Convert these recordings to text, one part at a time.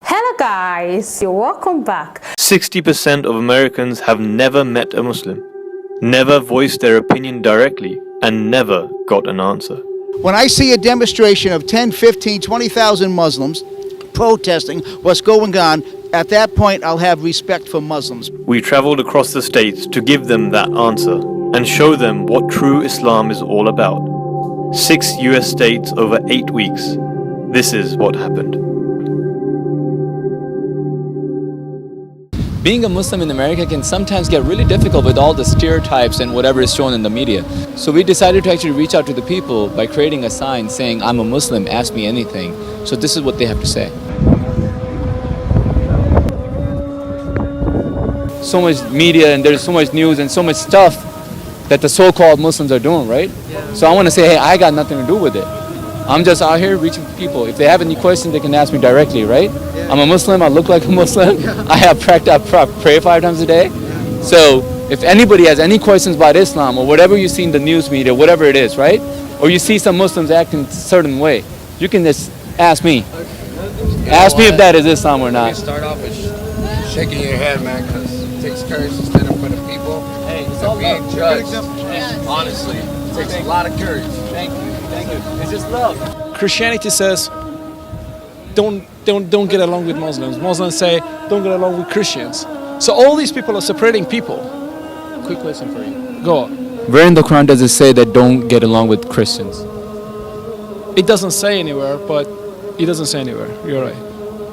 Hello guys, you're welcome back. 60% of Americans have never met a Muslim, never voiced their opinion directly, and never got an answer. When I see a demonstration of 10, 15, 20,000 Muslims protesting what's going on, at that point I'll have respect for Muslims. We traveled across the states to give them that answer and show them what true Islam is all about. 6 US states over 8 weeks. This is what happened. Being a Muslim in America can sometimes get really difficult with all the stereotypes and whatever is shown in the media. So we decided to actually reach out to the people by creating a sign saying, "I'm a Muslim, ask me anything." So this is what they have to say. So much media and there's so much news and so much stuff that the so-called Muslims are doing, right? So I want to say, hey, I got nothing to do with it. I'm just out here reaching people. If they have any questions, they can ask me directly, right? I'm a Muslim, I look like a Muslim. I pray 5 times a day. So if anybody has any questions about Islam or whatever you see in the news media, whatever it is, right? Or you see some Muslims acting a certain way, you can just ask me. Ask me if that is Islam or not. You start off with shaking your head, man, because it takes courage to stand up for the people. Hey, it's To all being love. judged. Honestly, it takes a lot of courage. Thank you. Thank you. It's just love. Christianity says don't get along with Muslims. Muslims say don't get along with Christians. So all these people are separating people. Quick question for you. Go on. Where in the Quran does it say that don't get along with Christians? It doesn't say anywhere, but it doesn't say anywhere. You're right.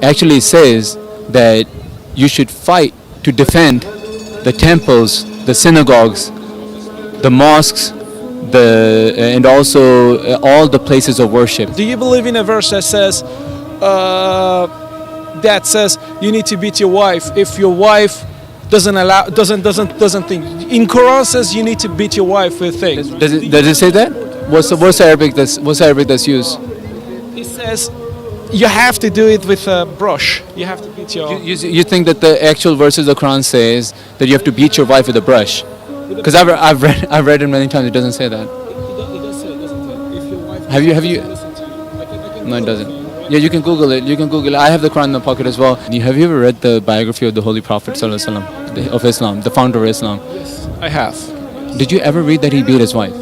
Actually, it says that you should fight to defend the temples, the synagogues, the mosques, and also all the places of worship. Do you believe in a verse that says you need to beat your wife if your wife doesn't think? In Quran says you need to beat your wife with things. Does it say that? What's Arabic that's used? It says you have to do it with a brush. You have to beat your. You think that the actual verses of the Quran says that you have to beat your wife with a brush? Because I've read it many times. It doesn't say that. It does say, doesn't it? If your wife Have you? listen to you. I can No, it doesn't. you. Yeah, you can Google it. I have the Quran in the pocket as well. Have you ever read the biography of the Holy Prophet ﷺ, of Islam, the founder of Islam? Yes, I have. Did you ever read that he beat his wife?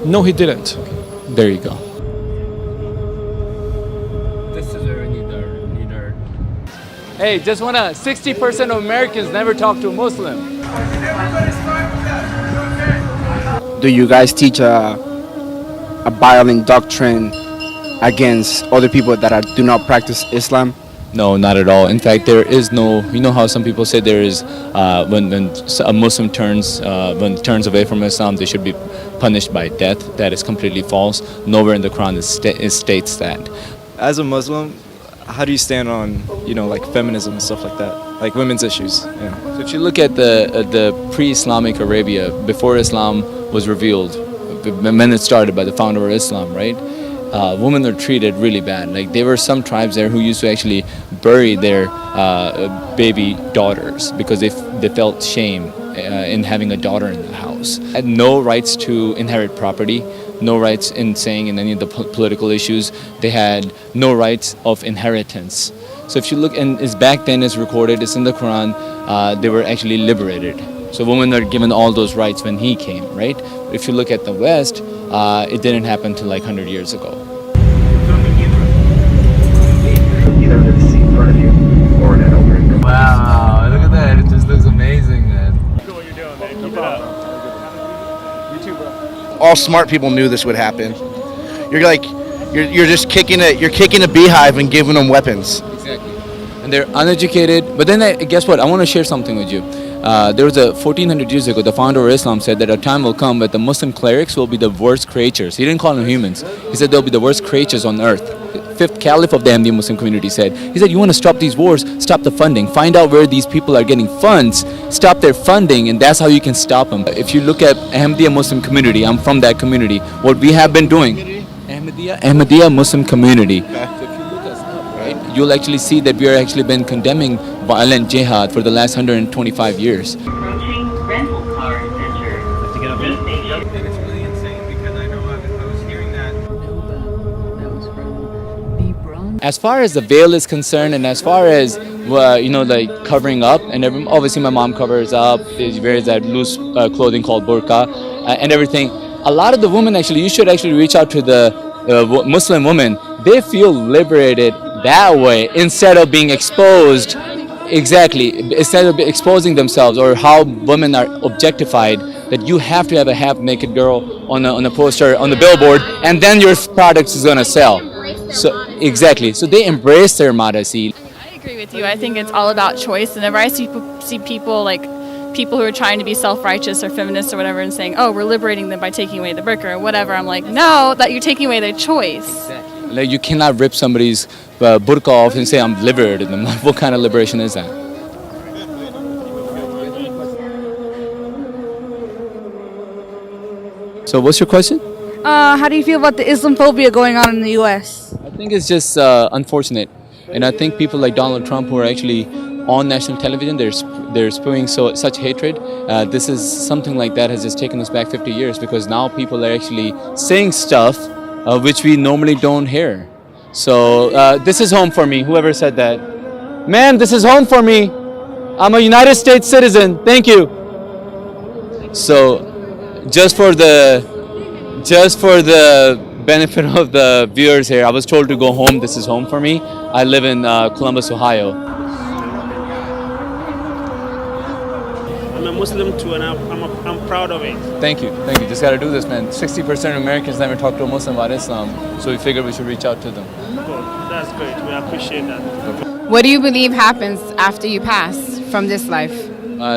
No, he didn't. There you go. Hey, just wanna. 60% of Americans never talk to a Muslim. Do you guys teach a violent doctrine against other people that do not practice Islam? No, not at all. In fact, there is no. You know how some people say there is when a Muslim turns away from Islam, they should be punished by death. That is completely false. Nowhere in the Quran it states that. As a Muslim, how do you stand on, like feminism and stuff like that, like women's issues? Yeah. So if you look at the pre-Islamic Arabia, before Islam was revealed, when it started by the founder of Islam, right? Women are treated really bad. Like there were some tribes there who used to actually bury their baby daughters because they felt shame in having a daughter in the house. Had no rights to inherit property, no rights in saying in any of the political issues. They had no rights of inheritance. So if you look, and it's back then, it's recorded, it's in the Quran, they were actually liberated. So women are given all those rights when he came, right? If you look at the West, it didn't happen until like 100 years ago. Either under the seat in front of you or in an opening. Wow, look at that. It just looks amazing, man. All smart people knew this would happen. You're just kicking a beehive and giving them weapons. Exactly. And they're uneducated. But then, guess what? I want to share something with you. There was 1400 years ago, the founder of Islam said that a time will come when the Muslim clerics will be the worst creatures. He didn't call them humans. He said they'll be the worst creatures on earth. Fifth caliph of the Ahmadiyya Muslim community said, he said, you want to stop these wars, stop the funding. Find out where these people are getting funds, stop their funding, and that's how you can stop them. If you look at Ahmadiyya Muslim community, I'm from that community, what we have been doing, Ahmadiyya Muslim community. So if you look us up, right, you'll actually see that we are actually been condemning violent jihad for the last 125 years. Approaching rental car center. And it's really insane because I know I was hearing that. As far as the veil is concerned, and as far as like covering up, and obviously my mom covers up, she wears that loose clothing called burqa and everything. A lot of the women actually, you should actually reach out to the Muslim women. They feel liberated that way instead of being exposed. Exactly, instead of exposing themselves or how women are objectified, that you have to have a half-naked girl on a poster on the billboard, and then your product is gonna sell. So exactly, so they embrace their modesty. I agree with you. I think it's all about choice. Whenever I see people like people who are trying to be self-righteous or feminists or whatever and saying, "Oh, we're liberating them by taking away the burqa or whatever," I'm like, no, that you're taking away their choice. Exactly. Like you cannot rip somebody's burqa off and say I'm liberated them. What kind of liberation is that? So what's your question? How do you feel about the Islamophobia going on in the U.S.? I think it's just unfortunate, and I think people like Donald Trump who are actually on national television, they're spewing such hatred. This is something like that has just taken us back 50 years because now people are actually saying stuff which we normally don't hear. So this is home for me. Whoever said that, ma'am, this is home for me. I'm a United States citizen. Thank you. So just for the benefit of the viewers here, I was told to go home. This is home for me. I live in Columbus, Ohio. I'm a Muslim too, and I'm proud of it. Thank you. Just got to do this, man. 60% of Americans never talk to a Muslim about Islam, so we figured we should reach out to them. Good. That's great. We appreciate that. What do you believe happens after you pass from this life?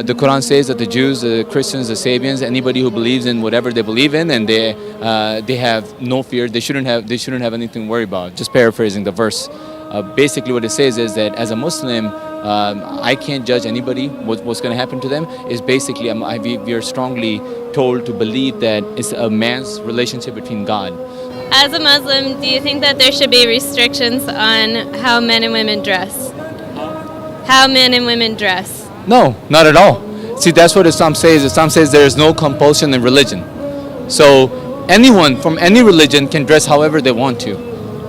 The Quran says that the Jews, the Christians, the Sabians, anybody who believes in whatever they believe in, and they have no fear. They shouldn't have anything to worry about. Just paraphrasing the verse. Basically, what it says is that as a Muslim, I can't judge anybody what's going to happen to them. Is basically we are strongly told to believe that it's a man's relationship between God. As a Muslim, do you think that there should be restrictions on how men and women dress? How men and women dress? No, not at all. See, that's what Islam says. Islam says there is no compulsion in religion. So anyone from any religion can dress however they want to,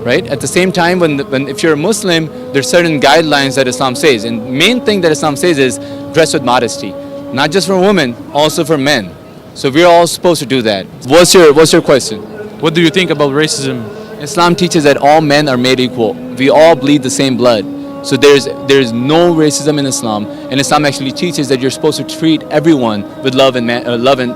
right? At the same time, if you're a Muslim, there's certain guidelines that Islam says. And main thing that Islam says is dress with modesty, not just for women, also for men. So we're all supposed to do that. What's your question? What do you think about racism? Islam teaches that all men are made equal. We all bleed the same blood. So there's no racism in Islam, and Islam actually teaches that you're supposed to treat everyone with love and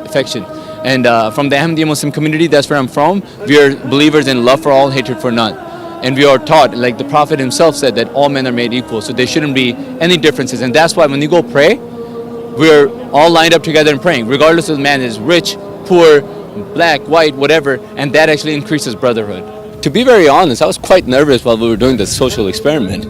affection. And from the Ahmadiyya Muslim community, that's where I'm from, we are believers in love for all, hatred for none. And we are taught, like the Prophet himself said, that all men are made equal, so there shouldn't be any differences. And that's why when you go pray, we're all lined up together and praying, regardless of the man is rich, poor, black, white, whatever, and that actually increases brotherhood. To be very honest, I was quite nervous while we were doing the social experiment.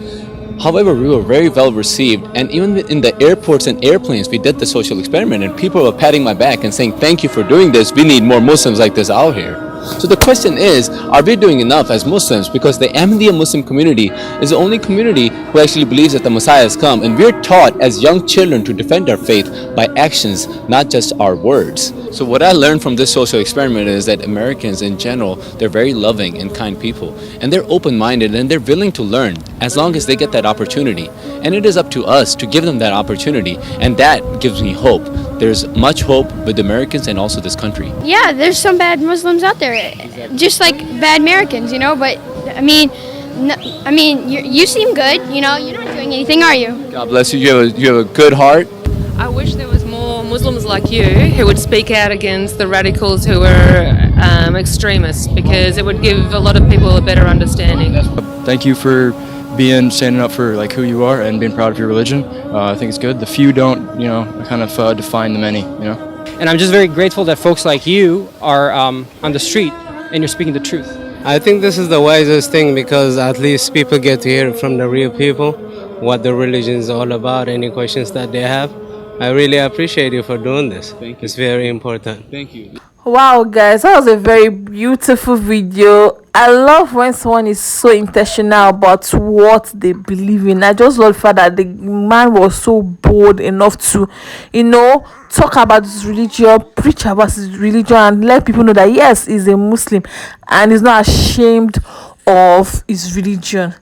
However, we were very well received, and even in the airports and airplanes, we did the social experiment, and people were patting my back and saying, "Thank you for doing this. We need more Muslims like this out here." So the question is, are we doing enough as Muslims? Because the Ahmadiyya Muslim community is the only community who actually believes that the Messiah has come, and we're taught as young children to defend our faith by actions, not just our words. So what I learned from this social experiment is that Americans in general, they're very loving and kind people, and they're open-minded and they're willing to learn as long as they get that opportunity. And it is up to us to give them that opportunity, and that gives me hope. There's much hope with Americans and also this country. Yeah, there's some bad Muslims out there, just like bad Americans, but I mean, you seem good, you're not doing anything, are you? God bless you. You have a good heart. I wish there was more Muslims like you who would speak out against the radicals who are extremists, because it would give a lot of people a better understanding. Thank you for standing up for who you are and being proud of your religion. I think it's good. The few don't, kind of define the many, And I'm just very grateful that folks like you are on the street and you're speaking the truth. I think this is the wisest thing, because at least people get to hear from the real people what the religion is all about, any questions that they have. I really appreciate you for doing this. Thank you. It's very important. Thank you. Wow, guys, that was a very beautiful video. I love when someone is so intentional about what they believe in. I just love the fact that the man was so bold enough to, talk about his religion, preach about his religion, and let people know that yes, he's a Muslim and he's not ashamed of his religion.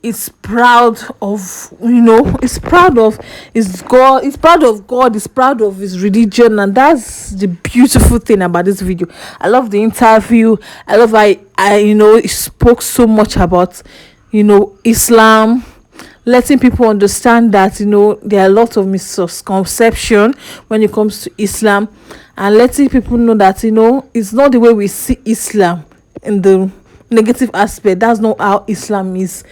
is proud of, is proud of his God, is proud of God, is proud of his religion, and that's the beautiful thing about this video. I love the interview. I love I it spoke so much about Islam, letting people understand that there are a lot of misconception when it comes to Islam, and letting people know that it's not the way we see Islam in the negative aspect. That's not how Islam is.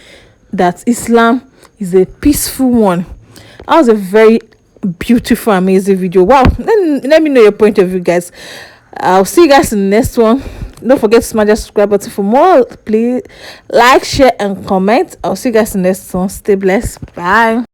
That Islam is a peaceful one. That was a very beautiful, amazing video. Wow. Let me know your point of view, guys. I'll see you guys in the next one. Don't forget to smash that subscribe button for more. Please like, share, and comment. I'll see you guys in the next one. Stay blessed. Bye.